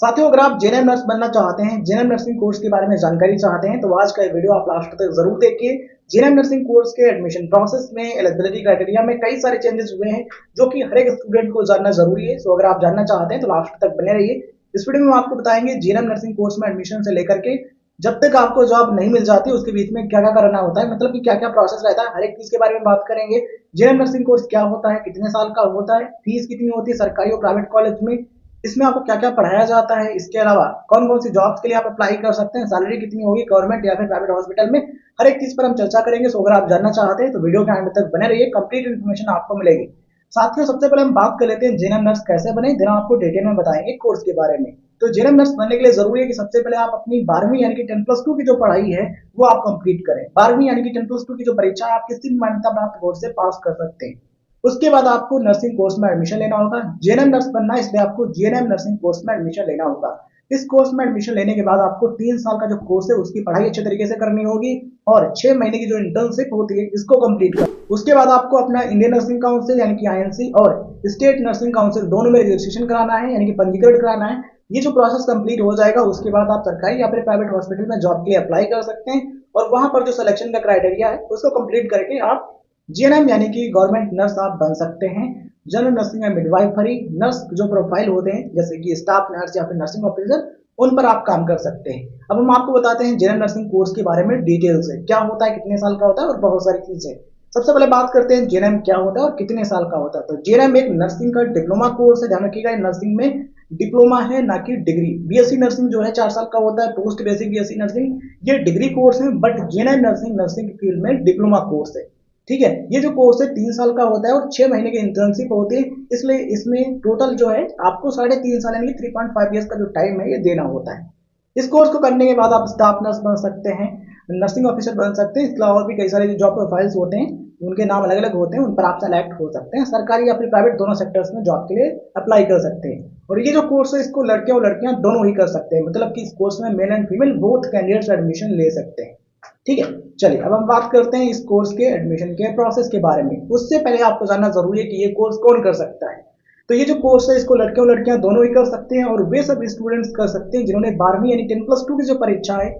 साथियों, अगर आप जेएनएम नर्स बनना चाहते हैं, जेएनएम नर्सिंग कोर्स के बारे में जानकारी चाहते हैं, तो आज का ये वीडियो आप लास्ट तक जरूर देखिए। जेएनएम नर्सिंग कोर्स के एडमिशन प्रोसेस में, एलिजिबिलिटी क्राइटेरिया में कई सारे चेंजेस हुए हैं, जो कि हर एक स्टूडेंट को जानना जरूरी है। सो अगर आप जानना चाहते हैं तो लास्ट तक बने रहिए। इस वीडियो में हम आपको बताएंगे जेएनएम नर्सिंग कोर्स में एडमिशन से लेकर के जब तक आपको जॉब नहीं मिल जाती उसके बीच में क्या क्या करना होता है, मतलब कि क्या क्या प्रोसेस रहता है, हर एक चीज के बारे में बात करेंगे। जेएनएम नर्सिंग कोर्स क्या होता है, कितने साल का होता है, फीस कितनी होती है सरकारी और प्राइवेट कॉलेज में, इसमें आपको क्या क्या पढ़ाया जाता है, इसके अलावा कौन कौन सी जॉब्स के लिए आप अप्लाई कर सकते हैं, सैलरी कितनी होगी गवर्नमेंट या फिर प्राइवेट हॉस्पिटल में, हर एक चीज पर हम चर्चा करेंगे। सो अगर आप जानना चाहते हैं तो वीडियो के एंड तक बने रहिए, कंप्लीट इन्फॉर्मेशन आपको मिलेगी। साथियों, सबसे पहले हम बात कर लेते हैं जेएनएम नर्स कैसे बने, देन आपको डिटेल में बताएंगे कोर्स के बारे में। तो जेएनएम नर्स बनने के लिए जरूरी है कि सबसे पहले आप अपनी 12वीं यानी कि 10+2 की जो पढ़ाई है वो आप कंप्लीट करें। 12वीं यानी कि 10+2 की जो परीक्षा है आप किसी भी मान्यता प्राप्त बोर्ड से पास कर सकते हैं। उसके बाद आपको नर्सिंग कोर्स में एडमिशन लेना होगा। जेएनएम नर्स बनना है इसलिए आपको जेएनएम नर्सिंग कोर्स में एडमिशन लेना होगा। इस कोर्स में एडमिशन लेने के बाद आपको 3 साल का जो कोर्स है उसकी पढ़ाई अच्छे तरीके से करनी होगी और 6 महीने की जो इंटर्नशिप होती है इसको कंप्लीट कर, उसके बाद आपको अपना इंडियन नर्सिंग काउंसिल यानी कि आईएनसी और स्टेट नर्सिंग काउंसिल दोनों में रजिस्ट्रेशन कराना है, यानी कि पंजीकरण कराना है। ये जो प्रोसेस कंप्लीट हो जाएगा उसके बाद आप सरकारी या फिर प्राइवेट हॉस्पिटल में जॉब के लिए अप्लाई कर सकते हैं और वहां पर जो सिलेक्शन का क्राइटेरिया है उसको कंप्लीट करके आप जीएनएम यानी कि गवर्नमेंट नर्स आप बन सकते हैं। General nursing and midwifery nurse जो प्रोफाइल होते हैं जैसे कि स्टाफ नर्स या फिर नर्सिंग ऑफिसर, उन पर आप काम कर सकते हैं। अब हम आपको बताते हैं जनरल नर्सिंग कोर्स के बारे में डिटेल से, क्या होता है, कितने साल का होता है और बहुत सारी चीजें। सबसे पहले बात करते हैं जेएनएम क्या होता है और कितने साल का होता है। तो जेएनएम एक नर्सिंग का डिप्लोमा कोर्स है, ध्यान रखिएगा नर्सिंग में डिप्लोमा है ना कि डिग्री। बीएससी नर्सिंग जो है 4 साल का होता है, पोस्ट बेसिक बीएससी नर्सिंग ये डिग्री कोर्स है, but JNM nursing nursing field में डिप्लोमा कोर्स है। ठीक है, ये जो कोर्स है 3 साल का होता है और 6 महीने की इंटर्नशिप होती है, इसलिए इसमें टोटल जो है आपको 3.5 साल यानी 3.5 ईयर्स का जो टाइम है ये देना होता है। इस कोर्स को करने के बाद आप स्टाफ नर्स बन सकते हैं, नर्सिंग ऑफिसर बन सकते हैं। इसके अलावा और भी कई सारे जो जॉब प्रोफाइल्स होते हैं उनके नाम अलग अलग होते हैं, उन पर आप सेलेक्ट हो सकते हैं। सरकारी या फिर प्राइवेट दोनों सेक्टर्स में जॉब के लिए अप्लाई कर सकते हैं। और ये जो कोर्स है इसको लड़के और लड़कियां दोनों ही कर सकते हैं, मतलब कि इस कोर्स में male and female both candidates admission ले सकते हैं। ठीक है, चलिए अब हम बात करते हैं इस कोर्स के एडमिशन के प्रोसेस के बारे में। उससे पहले आपको जानना जरूरी है कि ये कोर्स कौन कर सकता है। तो ये जो कोर्स है इसको लड़के और लड़कियां दोनों ही कर सकते हैं और वे सब स्टूडेंट्स कर सकते हैं जिन्होंने 12वीं यानी 10+2 की जो परीक्षा है,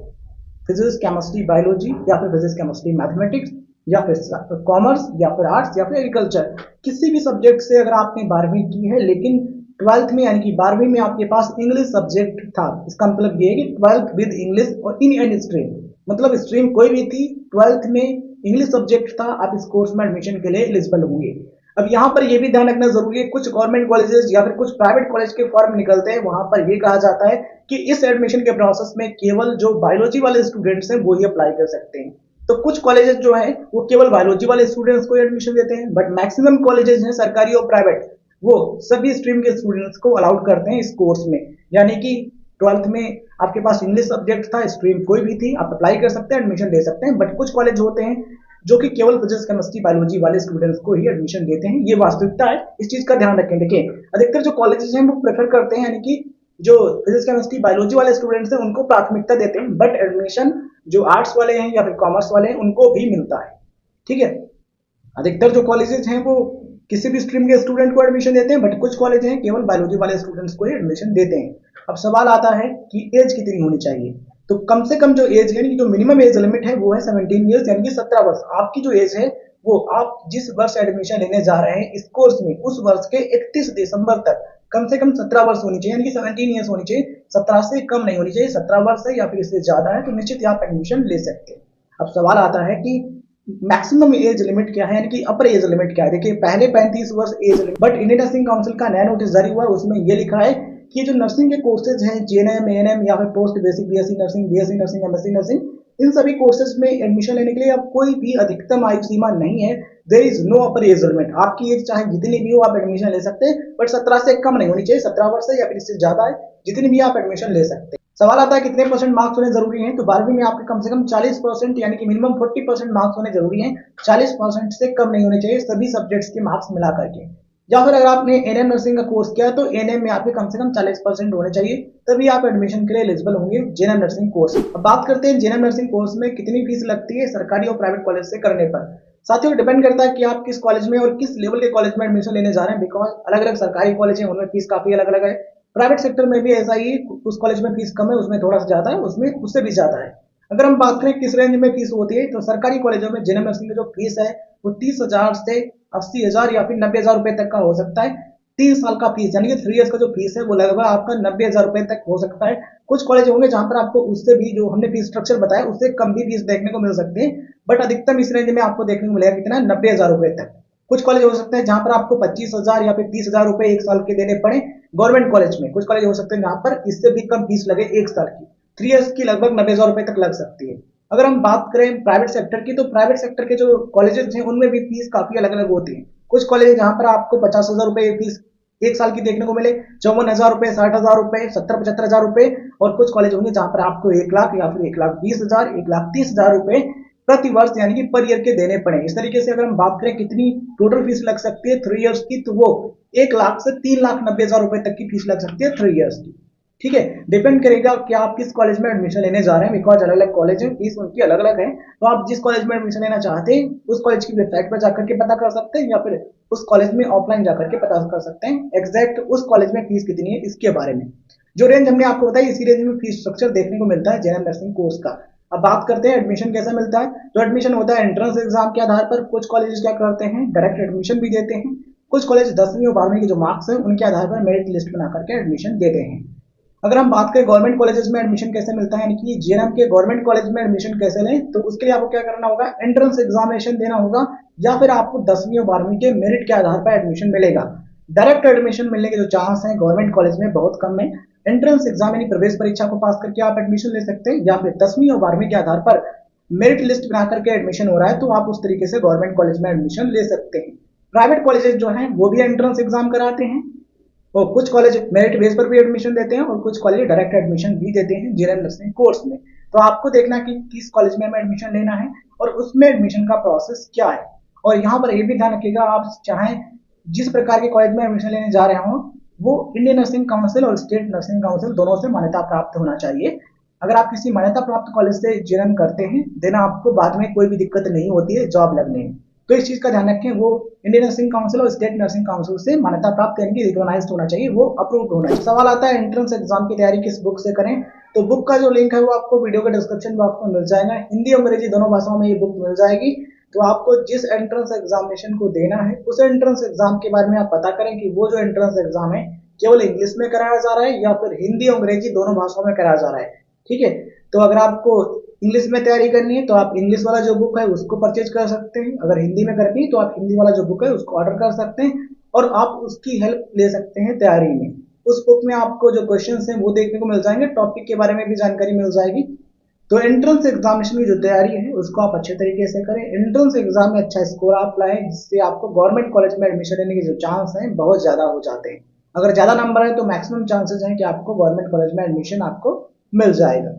फिजिक्स केमिस्ट्री बायोलॉजी या फिर फिजिक्स केमिस्ट्री मैथमेटिक्स या फिर कॉमर्स या फिर आर्ट्स या फिर एग्रीकल्चर, किसी भी सब्जेक्ट से अगर आपने 12वीं की है लेकिन 12th में यानी कि 12वीं में आपके पास इंग्लिश सब्जेक्ट था, इसका मतलब ये है कि 12th विद इंग्लिश और इन एनी स्ट्रीम, मतलब स्ट्रीम कोई भी थी, 12th में इंग्लिश सब्जेक्ट था, आप इस कोर्स में एडमिशन के लिए एलिजिबल होंगे। अब यहाँ पर यह भी ध्यान रखना जरूरी है, कुछ गवर्नमेंट कॉलेजेस या फिर कुछ प्राइवेट कॉलेज के फॉर्म निकलते हैं, वहां पर यह कहा जाता है कि इस एडमिशन के प्रोसेस में केवल जो बायोलॉजी वाले स्टूडेंट्स हैं वो ही अप्लाई कर सकते हैं। तो कुछ कॉलेजेस जो है वो केवल बायोलॉजी वाले स्टूडेंट्स को एडमिशन देते हैं, बट मैक्सिमम कॉलेजेस हैं सरकारी और प्राइवेट वो सभी स्ट्रीम के स्टूडेंट्स को अलाउड करते हैं इस कोर्स में। यानी कि 12th में आपके पास इंग्लिश सब्जेक्ट था, स्ट्रीम कोई भी थी, आप अप्लाई कर सकते हैं, एडमिशन ले सकते हैं। बट कुछ कॉलेज होते हैं जो कि केवल फिजिक्स केमिस्ट्री बायोलॉजी वाले स्टूडेंट्स को ही एडमिशन देते हैं, ये वास्तविकता है, इस चीज का ध्यान रखें। देखिए अधिकतर जो कॉलेजेस हैं वो प्रेफर करते हैं, यानी कि जो फिजिक्स केमिस्ट्री बायोलॉजी वाले स्टूडेंट्स हैं उनको प्राथमिकता देते हैं, बट एडमिशन जो आर्ट्स वाले हैं या फिर कॉमर्स वाले हैं उनको भी मिलता है। ठीक है, अधिकतर जो कॉलेजेस हैं वो किसी भी स्ट्रीम के स्टूडेंट को एडमिशन देते हैं, बट कुछ कॉलेज हैं केवल बायोलॉजी वाले स्टूडेंट्स को ही एडमिशन देते हैं। अब सवाल आता है कि एज कितनी होनी चाहिए। तो कम से कम जो एज यानी कि जो मिनिमम एज लिमिट है वो है 17 ईयर्स यानी कि 17 वर्ष। आपकी जो एज है वो आप जिस वर्ष एडमिशन लेने जा रहे हैं इस कोर्स में उस वर्ष के 31 दिसंबर तक कम से कम 17 वर्ष होनी चाहिए, यानी कि 17 ईयर्स होनी चाहिए, 17 से कम नहीं होनी चाहिए। 17 वर्ष है या फिर इससे ज्यादा है तो निश्चित आप एडमिशन ले सकते हैं। अब सवाल आता है कि मैक्सिमम एज लिमिट क्या है, यानी कि अपर एज लिमिट क्या है। देखिए पहले 35 वर्ष age limit, but Indian nursing council का नया नोटिस जारी हुआ है, उसमें ये लिखा है कि जो नर्सिंग के कोर्सेज हैं जीएनएम एएनएम या फिर post basic BSc nursing BSc nursing MSc nursing, इन सभी कोर्सेज में एडमिशन लेने के लिए अब कोई भी अधिकतम आयु सीमा नहीं है। There is no upper age limit, आपकी एज चाहे जितनी भी हो आप एडमिशन ले सकते हैं, बट 17 से कम नहीं होनी चाहिए। 17 वर्ष है या फिर इससे ज्यादा है, जितनी भी आप एडमिशन ले सकते हैं। सवाल आता है कितने परसेंट मार्क्स होने जरूरी हैं। तो 12वीं में आपके कम से कम 40% यानी कि मिनिमम 40% मार्क्स होने जरूरी हैं, 40% से कम नहीं होने चाहिए सभी सब्जेक्ट्स के मार्क्स मिला करके। या फिर अगर आपने एनएम नर्सिंग का कोर्स किया तो एनएम में आपके कम से कम 40% होने चाहिए, तभी आप एडमिशन के लिए एलिजिबल होंगे जेएनएम नर्सिंग कोर्स। अब बात करते हैं जेएनएम नर्सिंग कोर्स में कितनी फीस लगती है सरकारी और प्राइवेट कॉलेज से करने पर। साथियों डिपेंड करता है कि आप किस कॉलेज में और किस लेवल के कॉलेज में एडमिशन लेने जा रहे हैं, बिकॉज अलग अलग सरकारी कॉलेज हैं उनमें फीस काफी अलग अलग है, प्राइवेट सेक्टर में भी ऐसा ही है, उस कॉलेज में फीस कम है, उसमें थोड़ा सा ज्यादा है, उसमें उससे भी ज्यादा है। अगर हम बात करें किस रेंज में फीस होती है, तो सरकारी कॉलेजों में जनरल नर्सिंग की जो फीस है वो 30,000 से 80,000 या फिर 90,000 रुपए तक का हो सकता है। 3 साल का फीस यानी कि 3 इयर्स का जो फीस है वो लगभग आपका 90,000 रुपए तक हो सकता है। कुछ कॉलेज होंगे जहां पर आपको उससे भी, जो हमने फीस स्ट्रक्चर बताया, उससे कम भी फीस देखने को मिल सकती है, बट अधिकतम इस रेंज में आपको देखने को मिलेगा कितना, 90,000 रुपए तक। कुछ कॉलेज हो सकते हैं जहां पर आपको 25,000 या फिर 30,000 रुपए एक साल के देने पड़े गवर्नमेंट कॉलेज में। कुछ कॉलेज हो सकते हैं जहां पर इससे भी कम फीस लगे एक साल की, 3 इयर्स की लगभग 90,000 रुपए तक लग सकती है। अगर हम बात करें प्राइवेट सेक्टर की, तो प्राइवेट सेक्टर के जो कॉलेजेस हैं उनमें भी फीस काफी अलग अलग होती है। कुछ कॉलेज जहां पर आपको 50,000 रुपए फीस एक साल की देखने को मिले, 54,000 रुपए, 60,000 रुपए, 70-75,000 रुपए, और कुछ कॉलेज होंगे जहां पर आपको 1 लाख या फिर 1,20,000, 1,30,000 रुपए प्रति वर्ष यानी कि पर ईयर के देने पड़े। इस तरीके से अगर हम बात करें कितनी टोटल फीस लग सकती है 3 इयर्स की, तो वो 1 लाख से 3,90,000 रुपए तक की फीस लग सकती है 3 इयर्स की। ठीक है, डिपेंड करेगा कि आप किस कॉलेज में एडमिशन लेने जा रहे हैं, बिकॉज अलग अलग कॉलेज हैं, फीस उनकी अलग अलग है। तो आप जिस कॉलेज में एडमिशन लेना चाहते हैं उस कॉलेज की वेबसाइट पर जाकर के पता कर सकते हैं, या फिर उस कॉलेज में ऑफलाइन जाकर के पता कर सकते हैं एग्जैक्ट उस कॉलेज में फीस कितनी है इसके बारे में। जो रेंज हमने आपको बताई, इसी रेंज में फीस स्ट्रक्चर देखने को मिलता है जनरल नर्सिंग कोर्स का। अब बात करते हैं एडमिशन कैसे मिलता है। तो एडमिशन होता है एंट्रेंस एग्जाम के आधार पर। कुछ कॉलेज क्या करते हैं, डायरेक्ट एडमिशन भी देते हैं। कुछ कॉलेज 10वीं और 12वीं के जो मार्क्स हैं उनके आधार पर मेरिट लिस्ट बना करके एडमिशन देते हैं। अगर हम बात करें गवर्नमेंट कॉलेजेस में एडमिशन कैसे मिलता है, यानी कि जेएनएम के गवर्नमेंट कॉलेज में एडमिशन कैसे लें, तो उसके लिए आपको क्या करना होगा, एंट्रेंस एग्जामिनेशन देना होगा, या फिर आपको 10वीं और 12वीं के मेरिट के आधार पर एडमिशन मिलेगा। डायरेक्ट एडमिशन मिलने के जो चांस हैं गवर्नमेंट कॉलेज में बहुत कम है। एंट्रेंस एग्जाम यानी प्रवेश परीक्षा को पास करके आप एडमिशन ले सकते हैं, या फिर 10वीं और 12वीं के आधार पर मेरिट लिस्ट बना करके एडमिशन हो रहा है तो आप उस तरीके से गवर्नमेंट कॉलेज में एडमिशन ले सकते हैं। प्राइवेट कॉलेजेस जो हैं वो भी एंट्रेंस एग्जाम कराते हैं, और कुछ कॉलेज मेरिट बेस पर भी एडमिशन देते हैं, और कुछ कॉलेज डायरेक्ट एडमिशन भी देते हैं जनरल नर्सिंग कोर्स में। तो आपको देखना कि किस कॉलेज में हमें एडमिशन लेना है और उसमें एडमिशन का प्रोसेस क्या है। और यहाँ पर यह भी ध्यान रखिएगा, आप चाहें जिस प्रकार के कॉलेज में एडमिशन लेने जा रहे हो वो इंडियन नर्सिंग काउंसिल और स्टेट नर्सिंग काउंसिल दोनों से मान्यता प्राप्त होना चाहिए। अगर आप किसी मान्यता प्राप्त कॉलेज से जीएनएम करते हैं देन आपको बाद में कोई भी दिक्कत नहीं होती है जॉब लगने में। तो इस चीज का ध्यान रखें, वो इंडियन नर्सिंग काउंसिल और स्टेट नर्सिंग काउंसिल से मान्यता प्राप्त यानी कि रिकॉग्नाइज्ड होना चाहिए, वो अप्रूव्ड होना चाहिए। सवाल आता है एंट्रेंस एग्जाम की तैयारी किस बुक से करें, तो बुक का जो लिंक है वो आपको वीडियो के डिस्क्रिप्शन बॉक्स में मिल जाएगा। हिंदी और अंग्रेजी दोनों भाषाओं में ये बुक मिल जाएगी। तो आपको जिस एंट्रेंस एग्जामिनेशन को देना है उस एंट्रेंस एग्जाम के बारे में आप पता करें कि वो जो एंट्रेंस एग्जाम है केवल इंग्लिश में कराया जा रहा है या फिर हिंदी और अंग्रेजी दोनों भाषाओं में कराया जा रहा है। ठीक है, तो अगर आपको इंग्लिश में तैयारी करनी है तो आप इंग्लिश वाला जो बुक है उसको परचेज कर सकते हैं, अगर हिंदी में करनी है तो आप हिंदी वाला जो बुक है उसको ऑर्डर कर सकते हैं, और आप उसकी हेल्प ले सकते हैं तैयारी में। उस बुक में आपको जो क्वेश्चंस हैं वो देखने को मिल जाएंगे, टॉपिक के बारे में भी जानकारी मिल जाएगी। तो एंट्रेंस एग्जामिनेशन की जो तैयारी है उसको आप अच्छे तरीके से करें, एंट्रेंस एग्जाम में अच्छा स्कोर आप लाएं, जिससे आपको गवर्नमेंट कॉलेज में एडमिशन लेने के जो चांस हैं बहुत ज्यादा हो जाते हैं। अगर ज्यादा नंबर है तो मैक्सिमम चांसेस हैं कि आपको गवर्नमेंट कॉलेज में एडमिशन आपको मिल जाएगा।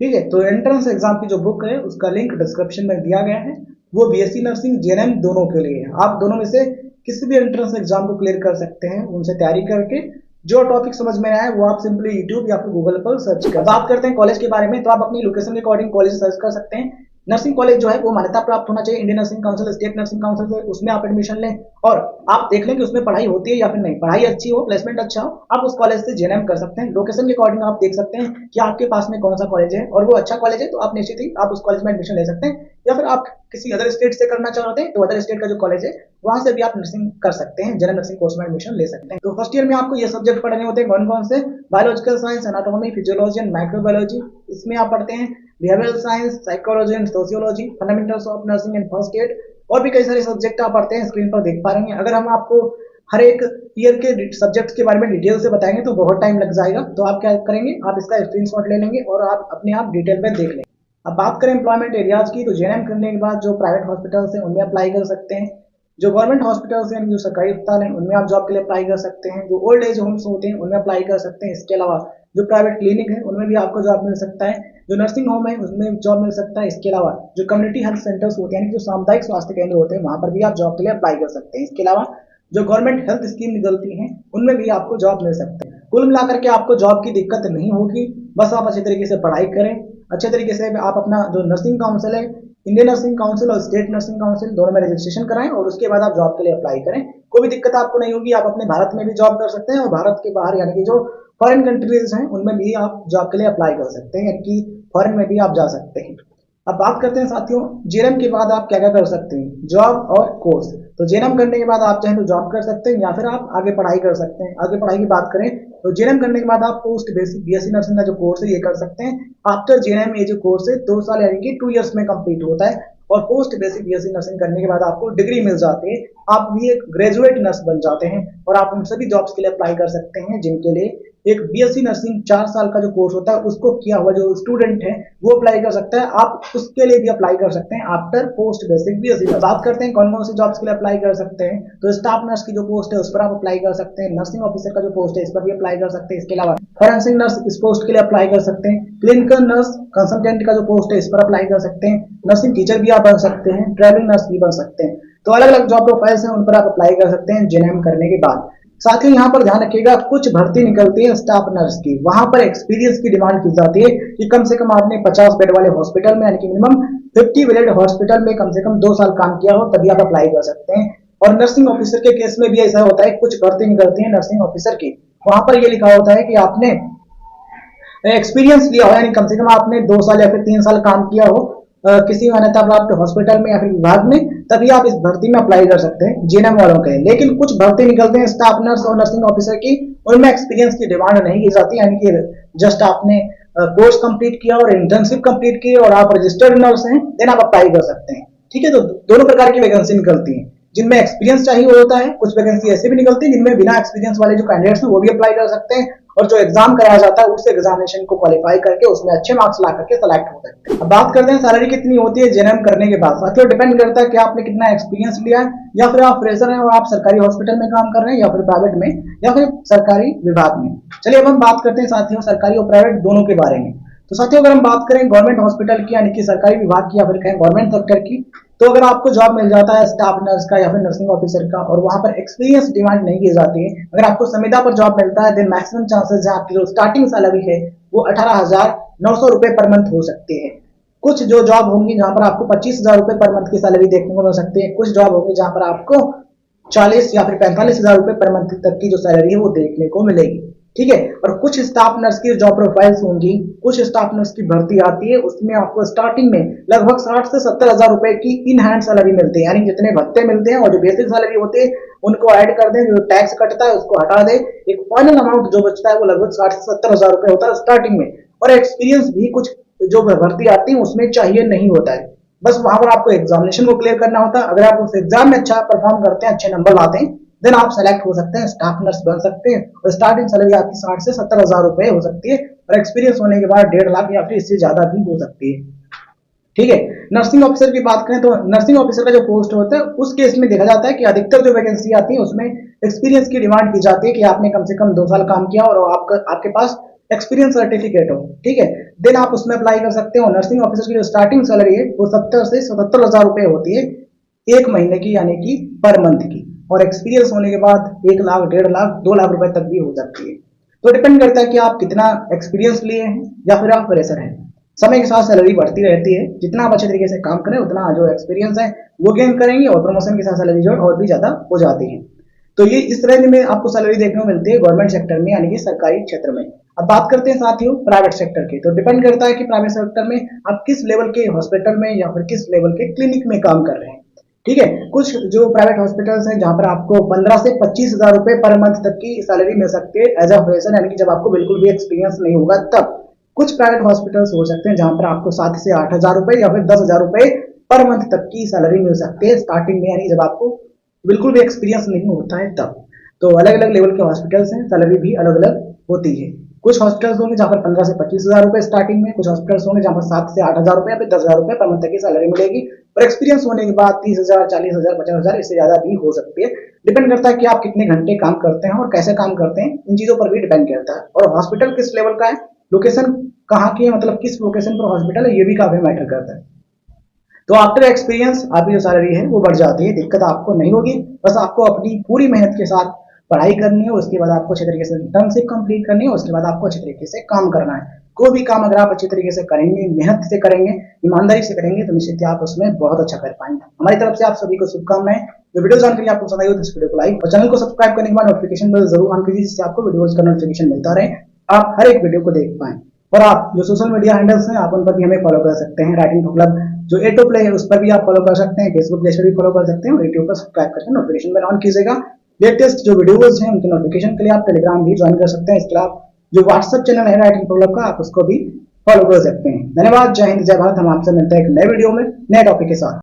ठीक है, तो एंट्रेंस एग्जाम की जो बुक है उसका लिंक डिस्क्रिप्शन में दिया गया है, वो बीएससी नर्सिंग जेएनएम दोनों के लिए है। आप दोनों में से किसी भी एंट्रेंस एग्जाम को क्लियर कर सकते हैं उनसे तैयारी करके। जो टॉपिक समझ में आए वो आप सिंपली यूट्यूब या फिर गूगल पर सर्च कर। बात करते हैं कॉलेज के बारे में, तो आप अपनी लोकेशन के अकॉर्डिंग कॉलेज सर्च कर सकते हैं। नर्सिंग कॉलेज जो है वो मान्यता प्राप्त होना चाहिए Indian nursing council, state nursing council से, उसमें आप एडमिशन लें और आप देख लें कि उसमें पढ़ाई होती है या फिर नहीं। पढ़ाई अच्छी हो, प्लेसमेंट अच्छा हो, आप उस कॉलेज से जेएनएम कर सकते हैं। लोकेशन के अकॉर्डिंग आप देख सकते हैं कि आपके पास में कौन सा कॉलेज है, और वो अच्छा कॉलेज है तो आप निश्चित ही आप उस कॉलेज में एडमिशन ले सकते हैं। या फिर आप किसी अदर स्टेट से करना चाहते हैं तो अदर स्टेट का जो कॉलेज है वहां से भी आप नर्सिंग कर सकते हैं, जनरल नर्सिंग कोर्स में एडमिशन ले सकते हैं। तो फर्स्ट ईयर में आपको ये सब्जेक्ट पढ़ने होते हैं कौन कौन से, biological science, anatomy, physiology and microbiology. इसमें आप पढ़ते हैं behavioural science, psychology and sociology, fundamentals of nursing and first aid, और भी कई सारे सब्जेक्ट आप पढ़ते हैं, स्क्रीन पर देख पा रहे हैं। अगर हम आपको हर एक ईयर के सब्जेक्ट्स के बारे में डिटेल से बताएंगे तो बहुत टाइम लग जाएगा, तो आप क्या करेंगे, आप इसका स्क्रीनशॉट ले लेंगे और आप अपने आप डिटेल में देख लेंगे। अब बात करें एम्प्लॉयमेंट एरियाज की, तो जेएनएम करने के बाद जो प्राइवेट हॉस्पिटल्स हैं उनमें अप्लाई कर सकते हैं, जो गवर्नमेंट हॉस्पिटल्स हैं जो सरकारी अस्पताल हैं उनमें आप जॉब के लिए अप्लाई कर सकते हैं, जो ओल्ड एज होम्स होते हैं उनमें अप्लाई कर सकते हैं। इसके अलावा जो प्राइवेट क्लिनिक है उनमें भी आपको जॉब मिल सकता है, जो नर्सिंग होम है उसमें जॉब मिल सकता है। इसके अलावा जो कम्युनिटी हेल्थ सेंटर्स होते हैं, जो सामुदायिक स्वास्थ्य केंद्र होते हैं, वहां पर भी आप जॉब के लिए अप्लाई कर सकते हैं। इसके अलावा जो गवर्नमेंट हेल्थ स्कीम निकलती है उनमें भी आपको जॉब मिल सकते हैं। कुल मिलाकर के आपको जॉब की दिक्कत नहीं होगी, बस आप अच्छे तरीके से पढ़ाई करें, अच्छे तरीके से आप अपना जो नर्सिंग काउंसिल है, इंडियन नर्सिंग काउंसिल और स्टेट नर्सिंग काउंसिल दोनों में रजिस्ट्रेशन कराएं और उसके बाद आप जॉब के लिए अप्लाई करें। कोई भी दिक्कत आपको नहीं होगी, आप अपने भारत में भी जॉब कर सकते हैं और भारत के बाहर यानी कि जो फॉरेन कंट्रीज हैं उनमें भी आप जॉब के लिए अप्लाई कर सकते हैं, यानी कि फॉरेन में भी आप जा सकते हैं। अब बात करते हैं साथियों जेएनएम के बाद आप क्या क्या कर सकते हैं, जॉब और कोर्स। तो जेएनएम करने के बाद आप चाहें तो जॉब कर सकते हैं या फिर आप आगे पढ़ाई कर सकते हैं। आगे पढ़ाई की बात करें तो जेएनएम करने के बाद आप पोस्ट बेसिक बीएससी नर्सिंग का जो कोर्स है ये कर सकते हैं। आफ्टर जेएनएम ये जो कोर्स है 2 साल यानी कि 2 इयर्स में कंप्लीट होता है और पोस्ट बेसिक बीएससी नर्सिंग करने के बाद आपको डिग्री मिल जाती है, आप भी एक ग्रेजुएट नर्स बन जाते हैं और आप उन सभी जॉब्स के लिए अप्लाई कर सकते हैं जिनके लिए एक बीएससी नर्सिंग 4 साल का जो कोर्स होता है उसको किया हुआ जो स्टूडेंट है वो अप्लाई कर सकता है। आप उसके लिए भी अप्लाई कर सकते हैं आफ्टर पोस्ट बेसिक बीएससी। बात करते हैं कौन कौन सी जॉब्स के लिए अप्लाई कर सकते हैं, तो स्टाफ नर्स की जो पोस्ट है उस पर आप अप्लाई कर सकते हैं, नर्सिंग ऑफिसर का जो पोस्ट है इस पर भी अप्लाई कर सकते हैं, इसके अलावा फॉरेंसिक नर्स इस पोस्ट के लिए अप्लाई कर सकते हैं, क्लिनिकल नर्स कंसल्टेंट का जो पोस्ट है इस पर अप्लाई कर सकते हैं, नर्सिंग टीचर भी आप बन सकते हैं, ट्रैवलिंग नर्स भी बन सकते हैं। तो अलग अलग जॉब प्रोफाइल्स हैं उन पर आप अप्लाई कर सकते हैं जेएनएम करने के बाद। साथ ही यहाँ पर ध्यान रखिएगा कुछ भर्ती निकलती है स्टाफ नर्स की, वहां पर एक्सपीरियंस की डिमांड की जाती है कि कम से कम आपने 50 बेड वाले हॉस्पिटल में यानी कि मिनिमम 50 बेड हॉस्पिटल में कम से कम 2 साल काम किया हो तभी आप अप्लाई कर सकते हैं। और नर्सिंग ऑफिसर के केस में भी ऐसा होता है, कुछ भर्ती निकलती है नर्सिंग ऑफिसर की, वहां पर यह लिखा होता है कि आपने एक्सपीरियंस लिया हो यानी कम से कम आपने 2 साल या फिर 3 साल काम किया हो किसी मान्यता प्राप्त हॉस्पिटल में या फिर विभाग में, तभी आप इस भर्ती में अप्लाई कर सकते हैं जेएनएम वालों के। लेकिन कुछ भर्ती निकलते हैं स्टाफ नर्स और नर्सिंग ऑफिसर की, उनमें एक्सपीरियंस की डिमांड नहीं की जाती, यानी कि जस्ट आपने कोर्स कंप्लीट किया और इंटर्नशिप कंप्लीट की और आप रजिस्टर्ड नर्स हैं देन आप अप्लाई कर सकते हैं। ठीक है, तो दोनों प्रकार की वैकेंसी निकलती है, जिनमें एक्सपीरियंस चाहिए होता है, कुछ वैकेंसी ऐसे भी निकलती है जिनमें बिना एक्सपीरियंस वाले जो कैंडिडेट्स हैं वो भी अप्लाई कर सकते हैं और जो एग्जाम कराया जाता है उस एग्जामिनेशन को क्वालिफाई करके उसमें अच्छे मार्क्स ला करके सेलेक्ट हो सकते हैं। अब बात करते हैं सैलरी कितनी होती है जेएनएम करने के बाद। साथियों डिपेंड करता है कि आपने कितना एक्सपीरियंस लिया है, या फिर आप फ्रेशर हैं और आप सरकारी हॉस्पिटल में काम कर रहे हैं या फिर प्राइवेट में या फिर सरकारी विभाग में। चलिए अब हम बात करते हैं साथियों सरकारी और प्राइवेट दोनों के बारे में। तो साथियों अगर हम बात करें गवर्नमेंट हॉस्पिटल की यानी कि सरकारी विभाग की या फिर कहें गवर्नमेंट सेक्टर की, तो अगर आपको जॉब मिल जाता है स्टाफ नर्स का या फिर नर्सिंग ऑफिसर का और वहां पर एक्सपीरियंस डिमांड नहीं की जाती है, अगर आपको संविदा पर जॉब मिलता है देन मैक्सिमम चांसेस है आपकी जो स्टार्टिंग सैलरी है वो 18,900 रुपए पर मंथ हो सकती है। कुछ जो जॉब होंगी जहां पर आपको 25,000 रुपए पर मंथ की सैलरी देखने को मिल सकती है, कुछ जॉब होंगी जहां पर आपको 40 या फिर 45,000 रुपए पर मंथ तक की जो सैलरी है वो देखने को मिलेगी। ठीक है, और कुछ स्टाफ नर्स की जॉब प्रोफाइल्स होंगी, कुछ स्टाफ नर्स की भर्ती आती है उसमें आपको स्टार्टिंग में लगभग 60 से 70,000 रुपए की इन हैंड सैलरी मिलती है, यानी जितने भत्ते मिलते हैं और जो बेसिक सैलरी होती है उनको ऐड कर दें, जो टैक्स कटता है उसको हटा दे, एक फाइनल अमाउंट जो बचता है वो लगभग 60 से 70,000 रुपए होता है स्टार्टिंग में। और एक्सपीरियंस भी कुछ जो भर्ती आती है उसमें चाहिए नहीं होता है, बस वहां पर आपको एग्जामिनेशन को क्लियर करना होता है। अगर आप उस एग्जाम में अच्छा परफॉर्म करते हैं, अच्छे नंबर लाते हैं, देन आप सेलेक्ट हो सकते हैं, स्टाफ नर्स बन सकते हैं और स्टार्टिंग सैलरी आपकी 60 से 70,000 रुपए हो सकती है और एक्सपीरियंस होने के बाद 1.5 लाख या फिर इससे ज्यादा भी हो सकती है। ठीक है, नर्सिंग ऑफिसर की बात करें तो नर्सिंग ऑफिसर का जो पोस्ट होता है उस केस में देखा जाता है कि अधिकतर जो वैकेंसी आती है उसमें एक्सपीरियंस की डिमांड की जाती है कि आपने कम से कम 2 साल काम किया और आपके पास एक्सपीरियंस सर्टिफिकेट हो। ठीक है, देन आप उसमें अप्लाई कर सकते हो। नर्सिंग ऑफिसर की जो स्टार्टिंग सैलरी है वो 70 से 77,000 रुपए होती है एक महीने की यानी कि पर मंथ की, और एक्सपीरियंस होने के बाद 1 लाख 1.5 लाख 2 लाख रुपए तक भी हो सकती है। तो डिपेंड करता है कि आप कितना एक्सपीरियंस लिए हैं या फिर आप फ्रेशर हैं। समय के साथ सैलरी बढ़ती रहती है, जितना आप अच्छे तरीके से काम करें उतना जो एक्सपीरियंस है वो गेन करेंगे और प्रमोशन के साथ सैलरी जो और भी ज्यादा हो जाती है। तो ये इस रेंज में आपको सैलरी देखने को मिलती है गवर्नमेंट सेक्टर में यानी कि सरकारी क्षेत्र में। अब बात करते हैं साथियों प्राइवेट सेक्टर की, तो डिपेंड करता है कि प्राइवेट सेक्टर में आप किस लेवल के हॉस्पिटल में या फिर किस लेवल के क्लिनिक में काम कर रहे हैं। ठीक है, कुछ जो प्राइवेट हॉस्पिटल्स हैं जहां पर आपको 15 से 25,000 रुपए पर मंथ तक की सैलरी मिल सकती है एज अ फ्रेशर, यानी कि जब आपको बिल्कुल भी एक्सपीरियंस नहीं होगा तब। कुछ प्राइवेट हॉस्पिटल्स हो सकते हैं जहां पर आपको 7 से 8,000 रुपए या फिर 10,000 रुपए पर मंथ तक की सैलरी मिल सकती है स्टार्टिंग में, यानी जब आपको बिल्कुल भी एक्सपीरियंस नहीं होता है तब। तो अलग अलग लेवल के हॉस्पिटल्स हैं, सैलरी भी अलग अलग होती है। कुछ हॉस्पिटल्स होंगे जहां पर 15 से 25,000 रुपए स्टार्टिंग में, कुछ हॉस्पिटल्स होंगे जहां पर 7 से 8,000 रुपए या फिर 10,000 रुपए पर मंथ तक की सैलरी मिलेगी और एक्सपीरियंस होने के बाद 30,000 40,000 50,000 इससे ज्यादा भी हो सकती है। डिपेंड करता है कि आप कितने घंटे काम करते हैं और कैसे काम करते हैं, इन चीजों पर भी डिपेंड करता है। और हॉस्पिटल किस लेवल का है, लोकेशन कहाँ की है, मतलब किस लोकेशन पर हॉस्पिटल है, ये भी काफी मैटर करता है। तो आफ्टर एक्सपीरियंस आपकी जो सैलरी है वो बढ़ जाती है, दिक्कत आपको नहीं होगी। बस आपको अपनी पूरी मेहनत के साथ पढ़ाई करनी है, उसके बाद आपको अच्छे तरीके से इंटर्नशिप कंप्लीट करनी है, उसके बाद आपको अच्छे तरीके से काम करना है। कोई भी काम अगर आप अच्छे तरीके से करेंगे, मेहनत से करेंगे, ईमानदारी से करेंगे तो निश्चित ही आप उसमें बहुत अच्छा कर पाएंगे। हमारी तरफ से आप सभी को शुभकामनाएं। जो वीडियो जानकारी आपको पसंद आई हो तो इस वीडियो को लाइक और चैनल को सब्सक्राइब करने के बाद नोटिफिकेशन बेल जरूर ऑन कीजिए, जिससे आपको वीडियोज का नोटिफिकेशन मिलता रहे। आप हर एक वीडियो को देख पाएं। और आप जो सोशल मीडिया हैंडल्स हैं, आप उन पर भी हमें फॉलो कर सकते हैं। राइटिंग क्लब जो A2 प्ले है उस पर भी आप फॉलो कर सकते हैं, फेसबुक पेज पर भी फॉलो कर सकते हैं और यूट्यूब पर सब्सक्राइब करके नोटिफिकेशन बेल ऑन कीजिएगा। लेटेस्ट जो वीडियोज हैं उनके नोटिफिकेशन के लिए आप टेलीग्राम भी ज्वाइन कर सकते हैं। इसके अलावा जो व्हाट्सएप चैनल है राइटिंग क्लब का, आप उसको भी फॉलो कर सकते हैं। धन्यवाद, जय हिंद, जय भारत। हम आपसे मिलते हैं एक नए वीडियो में नए टॉपिक के साथ।